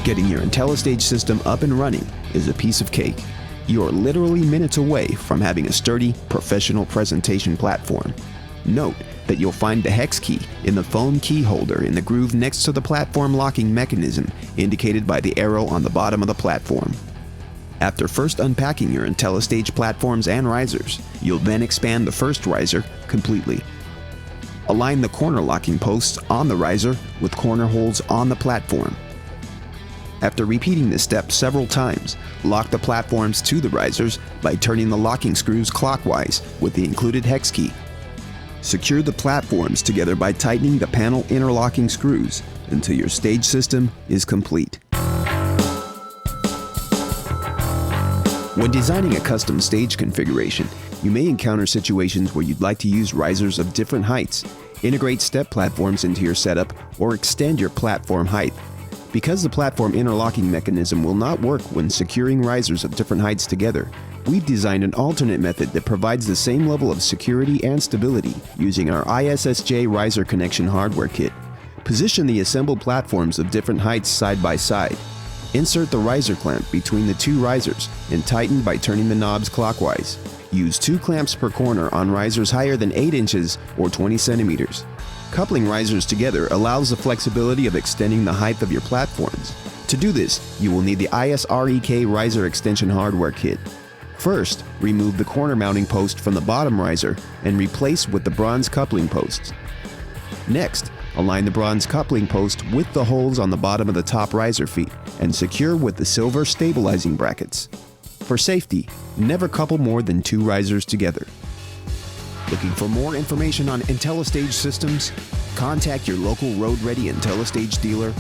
Getting your Intellistage system up and running is a piece of cake. You are literally minutes away from having a sturdy, professional presentation platform. Note that you'll find the hex key in the foam key holder in the groove next to the platform locking mechanism indicated by the arrow on the bottom of the platform. After first unpacking your Intellistage platforms and risers, you'll then expand the first riser completely. Align the corner locking posts on the riser with corner holes on the platform. After repeating this step several times, lock the platforms to the risers by turning the locking screws clockwise with the included hex key. Secure the platforms together by tightening the panel interlocking screws until your stage system is complete. When designing a custom stage configuration, you may encounter situations where you'd like to use risers of different heights, integrate step platforms into your setup, or extend your platform height. Because the platform interlocking mechanism will not work when securing risers of different heights together, we've designed an alternate method that provides the same level of security and stability using our ISSJ riser connection hardware kit. Position the assembled platforms of different heights side by side. Insert the riser clamp between the two risers and tighten by turning the knobs clockwise. Use 2 clamps per corner on risers higher than 8 inches or 20 centimeters. Coupling risers together allows the flexibility of extending the height of your platforms. To do this, you will need the ISREK riser extension hardware kit. First, remove the corner mounting post from the bottom riser and replace with the bronze coupling posts. Next, align the bronze coupling post with the holes on the bottom of the top riser feet and secure with the silver stabilizing brackets. For safety, never couple more than 2 risers together. Looking for more information on Intellistage systems? Contact your local road-ready Intellistage dealer